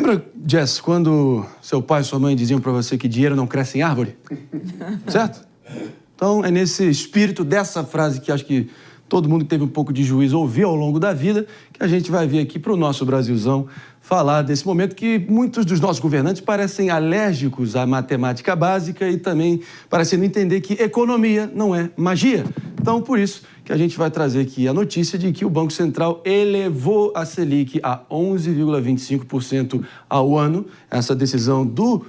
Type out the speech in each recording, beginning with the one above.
Lembra, Jess, quando seu pai e sua mãe diziam para você que dinheiro não cresce em árvore? Certo? Então, é nesse espírito dessa frase que acho que todo mundo que teve um pouco de juízo ouviu ao longo da vida, que a gente vai vir aqui para o nosso Brasilzão falar desse momento que muitos dos nossos governantes parecem alérgicos à matemática básica e também parecem não entender que economia não é magia. Então, por isso que a gente vai trazer aqui a notícia de que o Banco Central elevou a Selic a 11,25% ao ano. Essa decisão do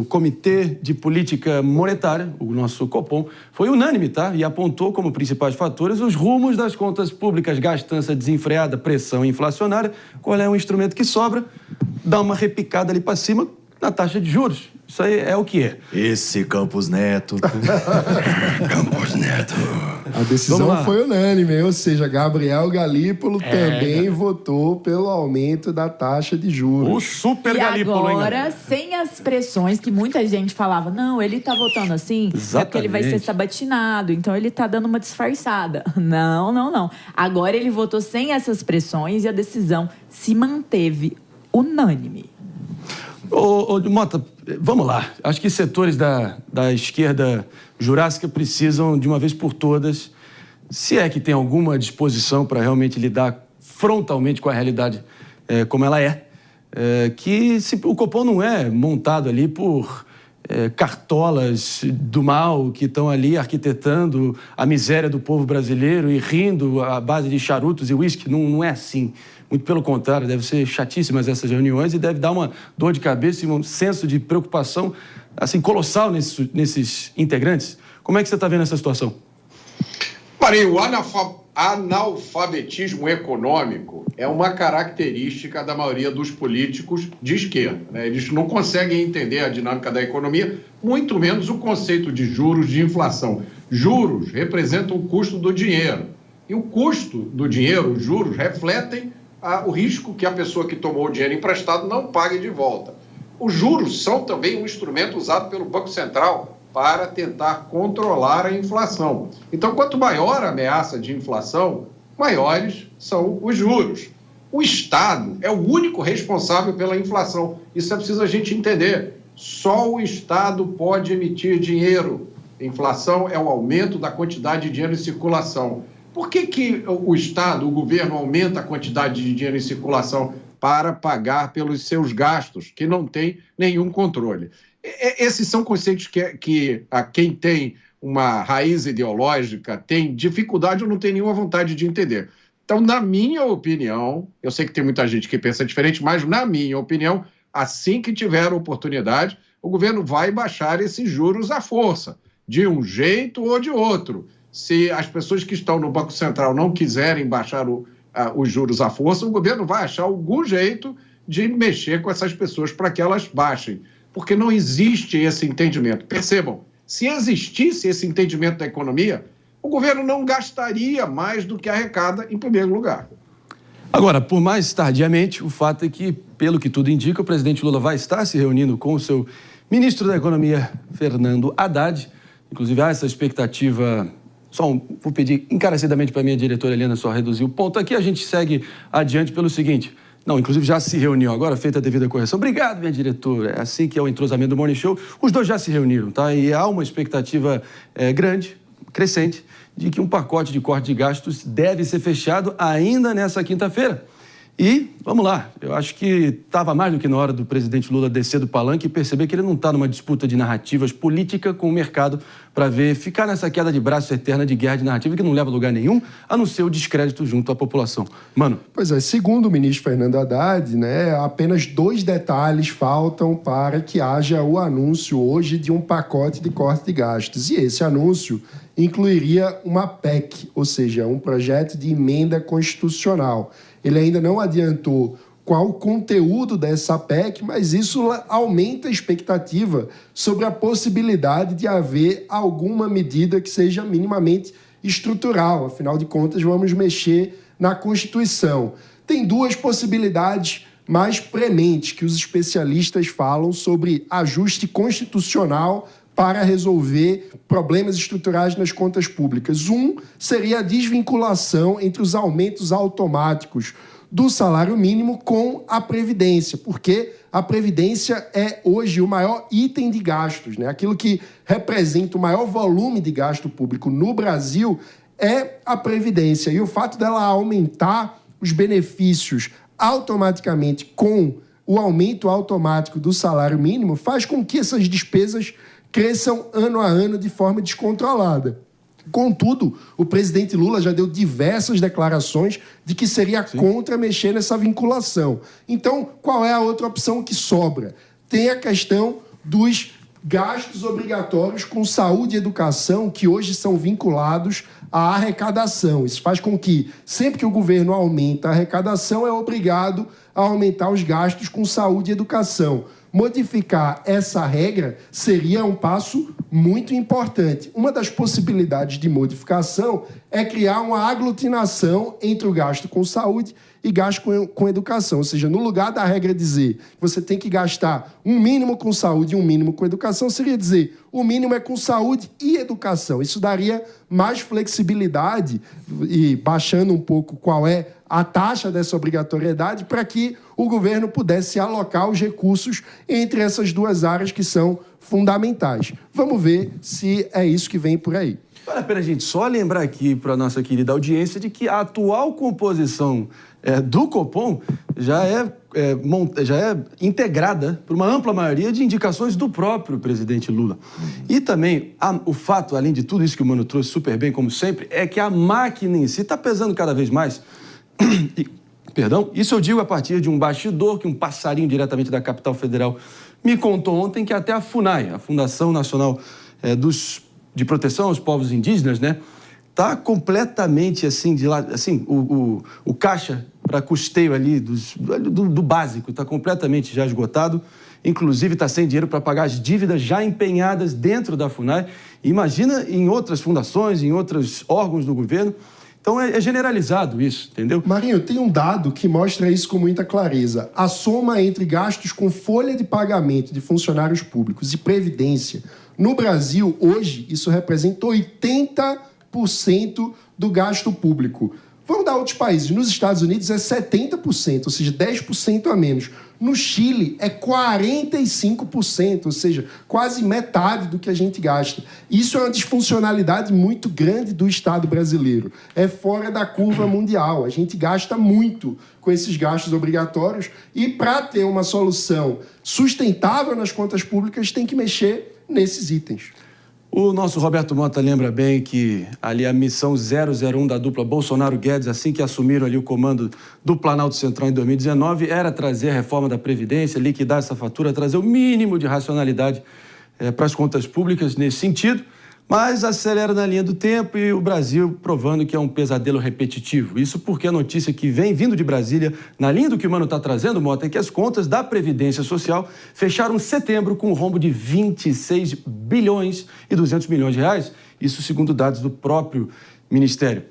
Comitê de Política Monetária, o nosso Copom, foi unânime, tá? E apontou como principais fatores os rumos das contas públicas, gastança desenfreada, pressão inflacionária. Qual é o instrumento que sobra? Dá uma repicada ali para cima na taxa de juros. Isso aí é o que é. Esse Campos Neto. Campos Neto. A decisão foi unânime, ou seja, Gabriel Galípolo também votou pelo aumento da taxa de juros. O super Galípolo, hein? E agora, sem as pressões que muita gente falava, não, ele tá votando assim, é porque ele vai ser sabatinado, então ele tá dando uma disfarçada. Não, não, não. Agora ele votou sem essas pressões e a decisão se manteve unânime. Ô, Mota, vamos lá. Acho que setores da esquerda jurássica precisam, de uma vez por todas, se é que tem alguma disposição para realmente lidar frontalmente com a realidade como ela que o Copom não é montado ali por cartolas do mal que estão ali arquitetando a miséria do povo brasileiro e rindo à base de charutos e uísque. Não é assim. Muito pelo contrário, deve ser chatíssimas essas reuniões e deve dar uma dor de cabeça e um senso de preocupação assim, colossal nesses integrantes. Como é que você está vendo essa situação? Maria, o analfabetismo econômico é uma característica da maioria dos políticos de esquerda, né? Eles não conseguem entender a dinâmica da economia, muito menos o conceito de juros, de inflação. Juros representam o custo do dinheiro. E o custo do dinheiro, os juros, refletem o risco que a pessoa que tomou o dinheiro emprestado não pague de volta. Os juros são também um instrumento usado pelo Banco Central para tentar controlar a inflação. Então, quanto maior a ameaça de inflação, maiores são os juros. O Estado é o único responsável pela inflação. Isso é preciso a gente entender. Só o Estado pode emitir dinheiro. Inflação é o aumento da quantidade de dinheiro em circulação. Por que o Estado, o governo, aumenta a quantidade de dinheiro em circulação? Para pagar pelos seus gastos, que não tem nenhum controle. Esses são conceitos que quem tem uma raiz ideológica tem dificuldade ou não tem nenhuma vontade de entender. Então, na minha opinião, eu sei que tem muita gente que pensa diferente, mas na minha opinião, assim que tiver oportunidade, o governo vai baixar esses juros à força, de um jeito ou de outro. Se as pessoas que estão no Banco Central não quiserem baixar os juros à força, o governo vai achar algum jeito de mexer com essas pessoas para que elas baixem, porque não existe esse entendimento. Percebam, se existisse esse entendimento da economia, o governo não gastaria mais do que arrecada em primeiro lugar. Agora, por mais tardiamente, o fato é que, pelo que tudo indica, o presidente Lula vai estar se reunindo com o seu ministro da Economia, Fernando Haddad. Inclusive, há essa expectativa. Vou pedir encarecidamente para a minha diretora Helena só reduzir o ponto aqui. A gente segue adiante pelo seguinte. Não, inclusive já se reuniu agora, feita a devida correção. Obrigado, minha diretora. É assim que é o entrosamento do Morning Show. Os dois já se reuniram, tá? E há uma expectativa grande, crescente, de que um pacote de corte de gastos deve ser fechado ainda nessa quinta-feira. E, vamos lá, eu acho que estava mais do que na hora do presidente Lula descer do palanque e perceber que ele não está numa disputa de narrativas política com o mercado para ficar nessa queda de braço eterna de guerra de narrativa que não leva a lugar nenhum, a não ser o descrédito junto à população. Mano. Pois é, segundo o ministro Fernando Haddad, né, apenas 2 detalhes faltam para que haja o anúncio hoje de um pacote de corte de gastos. E esse anúncio incluiria uma PEC, ou seja, um projeto de emenda constitucional. Ele ainda não adiantou qual o conteúdo dessa PEC, mas isso aumenta a expectativa sobre a possibilidade de haver alguma medida que seja minimamente estrutural. Afinal de contas, vamos mexer na Constituição. Tem 2 possibilidades mais prementes que os especialistas falam sobre ajuste constitucional para resolver problemas estruturais nas contas públicas. Um seria a desvinculação entre os aumentos automáticos do salário mínimo com a Previdência, porque a Previdência é hoje o maior item de gastos, né? Aquilo que representa o maior volume de gasto público no Brasil é a Previdência. E o fato dela aumentar os benefícios automaticamente com o aumento automático do salário mínimo faz com que essas despesas cresçam ano a ano de forma descontrolada. Contudo, o presidente Lula já deu diversas declarações de que seria contra mexer nessa vinculação. Então, qual é a outra opção que sobra? Tem a questão dos gastos obrigatórios com saúde e educação, que hoje são vinculados à arrecadação. Isso faz com que, sempre que o governo aumenta a arrecadação, é obrigado a aumentar os gastos com saúde e educação. Modificar essa regra seria um passo muito importante. Uma das possibilidades de modificação é criar uma aglutinação entre o gasto com saúde e gasto com educação. Ou seja, no lugar da regra dizer que você tem que gastar um mínimo com saúde e um mínimo com educação, seria dizer o mínimo é com saúde e educação. Isso daria mais flexibilidade e baixando um pouco qual é a taxa dessa obrigatoriedade para que o governo pudesse alocar os recursos entre essas duas áreas que são fundamentais. Vamos ver se é isso que vem por aí. Vale a pena a gente só lembrar aqui para a nossa querida audiência de que a atual composição do Copom já é integrada por uma ampla maioria de indicações do próprio presidente Lula. E também o fato, além de tudo isso que o Mano trouxe super bem, como sempre, é que a máquina em si está pesando cada vez mais. Perdão, isso eu digo a partir de um bastidor que um passarinho diretamente da capital federal me contou ontem, que até a FUNAI, a Fundação Nacional de Proteção aos Povos Indígenas, né, está completamente assim, o caixa para custeio ali do básico está completamente já esgotado, inclusive está sem dinheiro para pagar as dívidas já empenhadas dentro da FUNAI. Imagina em outras fundações, em outros órgãos do governo. Então, é generalizado isso, entendeu? Marinho, tem um dado que mostra isso com muita clareza. A soma entre gastos com folha de pagamento de funcionários públicos e previdência, no Brasil, hoje, isso representa 80% do gasto público. Vamos dar outros países. Nos Estados Unidos é 70%, ou seja, 10% a menos. No Chile é 45%, ou seja, quase metade do que a gente gasta. Isso é uma disfuncionalidade muito grande do Estado brasileiro. É fora da curva mundial. A gente gasta muito com esses gastos obrigatórios e, para ter uma solução sustentável nas contas públicas, tem que mexer nesses itens. O nosso Roberto Mota lembra bem que ali a missão 001 da dupla Bolsonaro-Guedes, assim que assumiram ali o comando do Planalto Central em 2019, era trazer a reforma da Previdência, liquidar essa fatura, trazer o mínimo de racionalidade para as contas públicas nesse sentido, mas acelera na linha do tempo e o Brasil provando que é um pesadelo repetitivo. Isso porque a notícia que vem vindo de Brasília, na linha do que o Mano está trazendo, Mota, é que as contas da Previdência Social fecharam setembro com um rombo de 26 bilhões e 200 milhões de reais, isso segundo dados do próprio Ministério.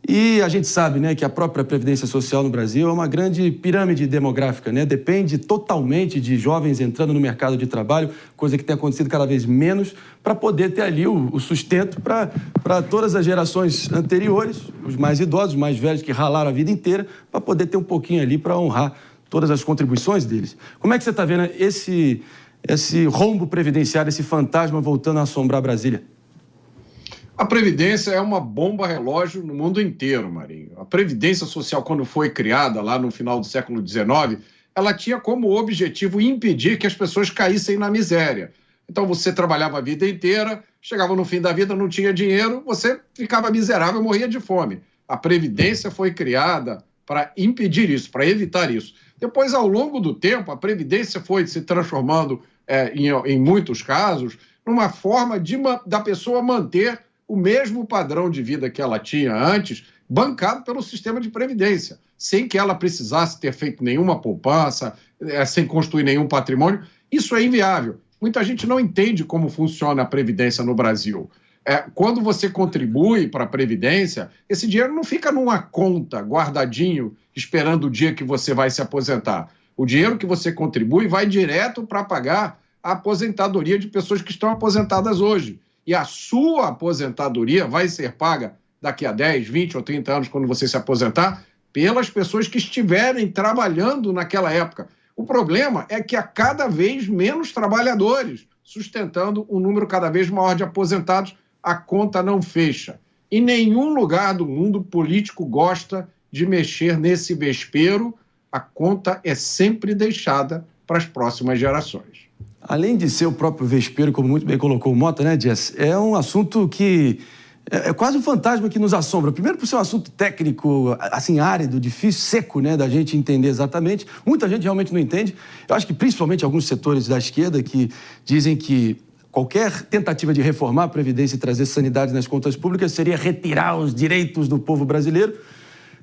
E a gente sabe, né, que a própria Previdência Social no Brasil é uma grande pirâmide demográfica, né? Depende totalmente de jovens entrando no mercado de trabalho, coisa que tem acontecido cada vez menos, para poder ter ali o sustento para todas as gerações anteriores, os mais idosos, os mais velhos que ralaram a vida inteira, para poder ter um pouquinho ali para honrar todas as contribuições deles. Como é que você está vendo esse rombo previdenciário, esse fantasma voltando a assombrar Brasília? A Previdência é uma bomba relógio no mundo inteiro, Marinho. A Previdência Social, quando foi criada lá no final do século XIX, ela tinha como objetivo impedir que as pessoas caíssem na miséria. Então você trabalhava a vida inteira, chegava no fim da vida, não tinha dinheiro, você ficava miserável, morria de fome. A Previdência foi criada para impedir isso, para evitar isso. Depois, ao longo do tempo, a Previdência foi se transformando, em muitos casos, numa forma da pessoa manter o mesmo padrão de vida que ela tinha antes, bancado pelo sistema de previdência, sem que ela precisasse ter feito nenhuma poupança, sem construir nenhum patrimônio. Isso é inviável. Muita gente não entende como funciona a previdência no Brasil. Quando você contribui para a previdência, esse dinheiro não fica numa conta guardadinho, esperando o dia que você vai se aposentar. O dinheiro que você contribui vai direto para pagar a aposentadoria de pessoas que estão aposentadas hoje. E a sua aposentadoria vai ser paga daqui a 10, 20 ou 30 anos, quando você se aposentar, pelas pessoas que estiverem trabalhando naquela época. O problema é que há cada vez menos trabalhadores, sustentando um número cada vez maior de aposentados, a conta não fecha. Em nenhum lugar do mundo político gosta de mexer nesse vespeiro, a conta é sempre deixada para as próximas gerações. Além de ser o próprio vespeiro, como muito bem colocou o Mota, né, Jess? É um assunto que é quase um fantasma que nos assombra. Primeiro por ser um assunto técnico, assim, árido, difícil, seco, né, da gente entender exatamente. Muita gente realmente não entende. Eu acho que principalmente alguns setores da esquerda que dizem que qualquer tentativa de reformar a Previdência e trazer sanidade nas contas públicas seria retirar os direitos do povo brasileiro.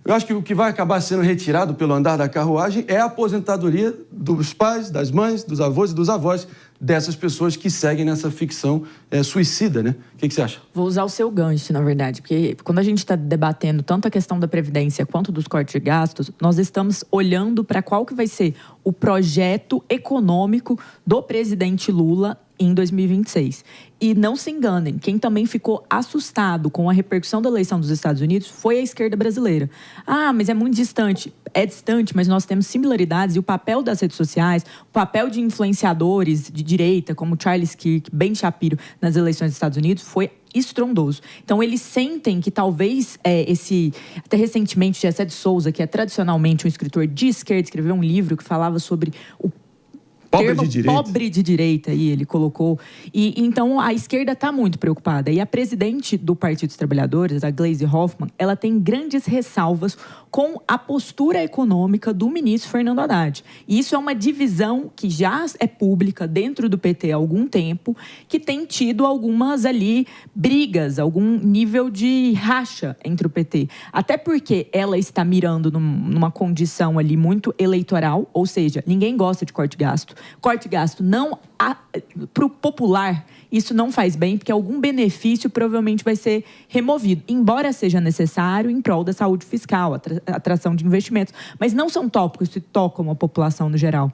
Eu acho que o que vai acabar sendo retirado pelo andar da carruagem é a aposentadoria dos pais, das mães, dos avós e dos avós dessas pessoas que seguem nessa ficção suicida, né? O que você acha? Vou usar o seu gancho, na verdade, porque quando a gente está debatendo tanto a questão da Previdência quanto dos cortes de gastos, nós estamos olhando para qual que vai ser o projeto econômico do presidente Lula em 2026. E não se enganem, quem também ficou assustado com a repercussão da eleição dos Estados Unidos foi a esquerda brasileira. Ah, mas é muito distante. É distante, mas nós temos similaridades e o papel das redes sociais, o papel de influenciadores de direita, como Charles Kirk, Ben Shapiro, nas eleições dos Estados Unidos, foi estrondoso. Então, eles sentem que talvez até recentemente, Gessé de Souza, que é tradicionalmente um escritor de esquerda, escreveu um livro que falava sobre o pobre de direita, aí ele colocou. E então a esquerda está muito preocupada. E a presidente do Partido dos Trabalhadores, a Gleisi Hoffmann, ela tem grandes ressalvas com a postura econômica do ministro Fernando Haddad. E isso é uma divisão que já é pública dentro do PT há algum tempo, que tem tido algumas ali brigas, algum nível de racha entre o PT. Até porque ela está mirando numa condição ali muito eleitoral, ou seja, ninguém gosta de corte de gasto. Corte de gasto não para o popular, isso não faz bem, porque algum benefício provavelmente vai ser removido, embora seja necessário em prol da saúde fiscal, atração de investimentos, mas não são tópicos que tocam a população no geral.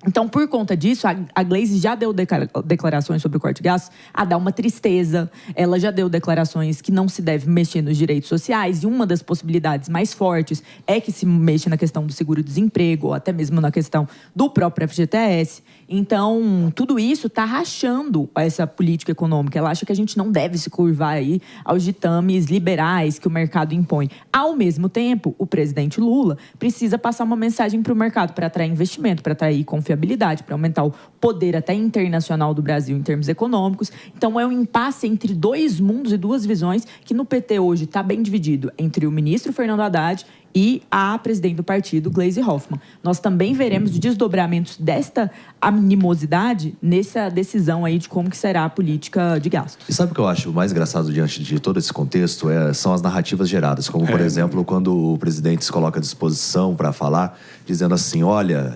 Então, por conta disso, a Gleisi já deu declarações sobre o corte de gastos, dá uma tristeza. Ela já deu declarações que não se deve mexer nos direitos sociais, e uma das possibilidades mais fortes é que se mexa na questão do seguro-desemprego, ou até mesmo na questão do próprio FGTS. Então, tudo isso está rachando essa política econômica. Ela acha que a gente não deve se curvar aí aos ditames liberais que o mercado impõe. Ao mesmo tempo, o presidente Lula precisa passar uma mensagem para o mercado para atrair investimento, para atrair confiabilidade, para aumentar o poder até internacional do Brasil em termos econômicos. Então, é um impasse entre dois mundos e duas visões que no PT hoje está bem dividido entre o ministro Fernando Haddad e a presidente do partido, Gleisi Hoffmann. Nós também veremos desdobramentos desta animosidade nessa decisão aí de como que será a política de gastos. E sabe o que eu acho mais engraçado diante de todo esse contexto? São as narrativas geradas, como, por exemplo, quando o presidente se coloca à disposição para falar, dizendo assim, olha,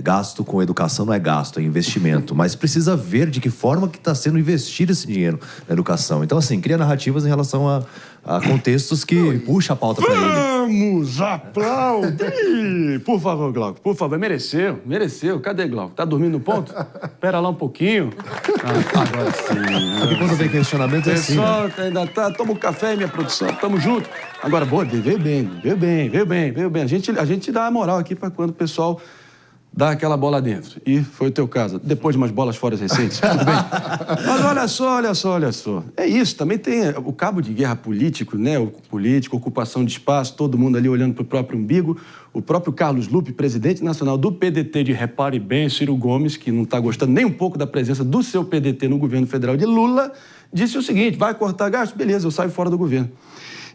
gasto com educação não é gasto, é investimento, mas precisa ver de que forma que está sendo investido esse dinheiro na educação. Então, assim, cria narrativas em relação a contextos que puxa a pauta para ele. Vamos aplaudir! Por favor, Glauco, por favor. Mereceu. Cadê Glauco? Tá dormindo no ponto? Espera lá um pouquinho. Agora sim. Porque quando vem questionamento é assim, pessoal, ainda tá. Toma um café, minha produção. Tamo junto. Agora, boa, veio bem. A gente dá a moral aqui para quando o pessoal dá aquela bola dentro. E foi o teu caso. Depois de umas bolas fora recentes. Tudo bem. Mas olha só. É isso. Também tem o cabo de guerra político, né? O político, ocupação de espaço, todo mundo ali olhando para o próprio umbigo. O próprio Carlos Lupe, presidente nacional do PDT de Repare Bem, Ciro Gomes, que não está gostando nem um pouco da presença do seu PDT no governo federal de Lula, disse o seguinte, vai cortar gasto? Beleza, eu saio fora do governo.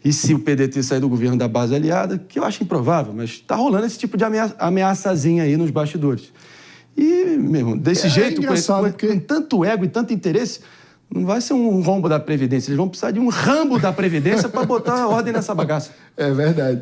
E se o PDT sair do governo da base aliada, que eu acho improvável, mas está rolando esse tipo de ameaçazinha aí nos bastidores. E, meu irmão, desse jeito, com tanto ego e tanto interesse, não vai ser um rombo da Previdência. Eles vão precisar de um rambo da Previdência para botar ordem nessa bagaça. É verdade.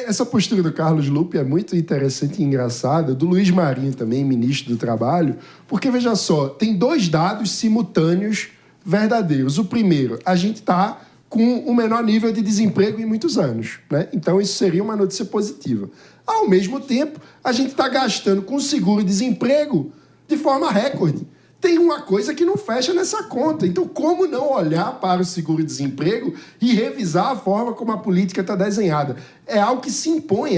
Essa postura do Carlos Lupe é muito interessante e engraçada, do Luiz Marinho também, ministro do Trabalho, porque, veja só, tem dois dados simultâneos verdadeiros. O primeiro, a gente está com o menor nível de desemprego em muitos anos, né? Então, isso seria uma notícia positiva. Ao mesmo tempo, a gente está gastando com seguro-desemprego de forma recorde. tem uma coisa que não fecha nessa conta. Então, como não olhar para o seguro-desemprego e revisar a forma como a política está desenhada? É algo que se impõe,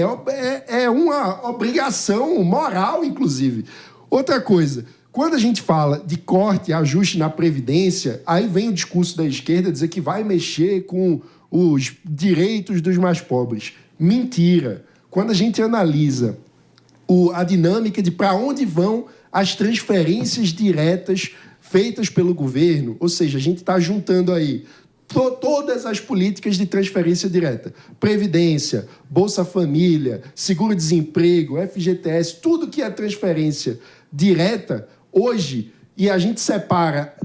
é uma obrigação moral, inclusive. Outra coisa, quando a gente fala de corte e ajuste na Previdência, aí vem o discurso da esquerda dizer que vai mexer com os direitos dos mais pobres. Mentira. Quando a gente analisa a dinâmica de para onde vão as transferências diretas feitas pelo governo, ou seja, a gente está juntando aí todas as políticas de transferência direta, Previdência, Bolsa Família, Seguro-Desemprego, FGTS, tudo que é transferência direta, hoje, e a gente separa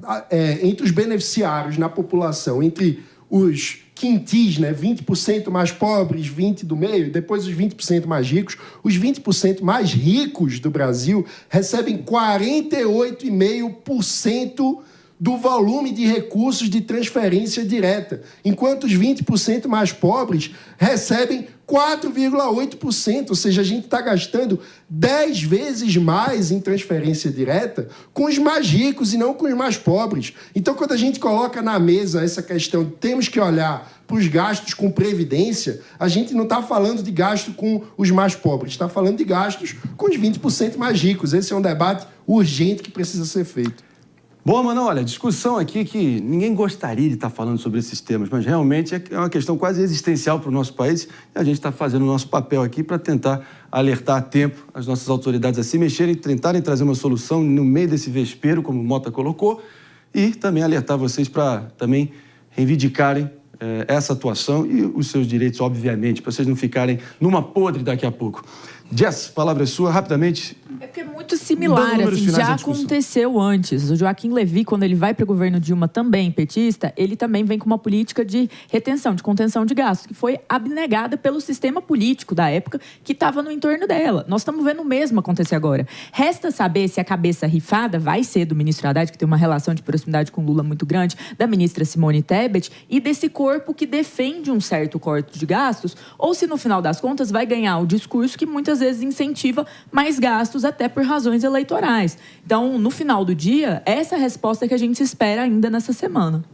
entre os beneficiários na população, entre os quintis, né, 20% mais pobres, 20% do meio, depois os 20% mais ricos. Os 20% mais ricos do Brasil recebem 48,5% do volume de recursos de transferência direta, enquanto os 20% mais pobres recebem 4,8%, ou seja, a gente está gastando 10 vezes mais em transferência direta com os mais ricos e não com os mais pobres. Então, quando a gente coloca na mesa essa questão de temos que olhar para os gastos com previdência, a gente não está falando de gasto com os mais pobres, está falando de gastos com os 20% mais ricos. Esse é um debate urgente que precisa ser feito. Bom, mano, olha, discussão aqui que ninguém gostaria de estar falando sobre esses temas, mas realmente é uma questão quase existencial para o nosso país e a gente está fazendo o nosso papel aqui para tentar alertar a tempo as nossas autoridades a se mexerem, tentarem trazer uma solução no meio desse vespeiro, como o Mota colocou, e também alertar vocês para também reivindicarem essa atuação e os seus direitos, obviamente, para vocês não ficarem numa podre daqui a pouco. Jess, palavra é sua, rapidamente. É porque é muito similar, assim, já aconteceu antes. O Joaquim Levy, quando ele vai para o governo Dilma também, petista, ele também vem com uma política de retenção, de contenção de gastos, que foi abnegada pelo sistema político da época que estava no entorno dela. Nós estamos vendo o mesmo acontecer agora. Resta saber se a cabeça rifada vai ser do ministro Haddad, que tem uma relação de proximidade com Lula muito grande, da ministra Simone Tebet, e desse corpo que defende um certo corte de gastos, ou se no final das contas vai ganhar o discurso que muitas vezes incentiva mais gastos até por razões eleitorais. Então, no final do dia, essa é a resposta que a gente espera ainda nessa semana.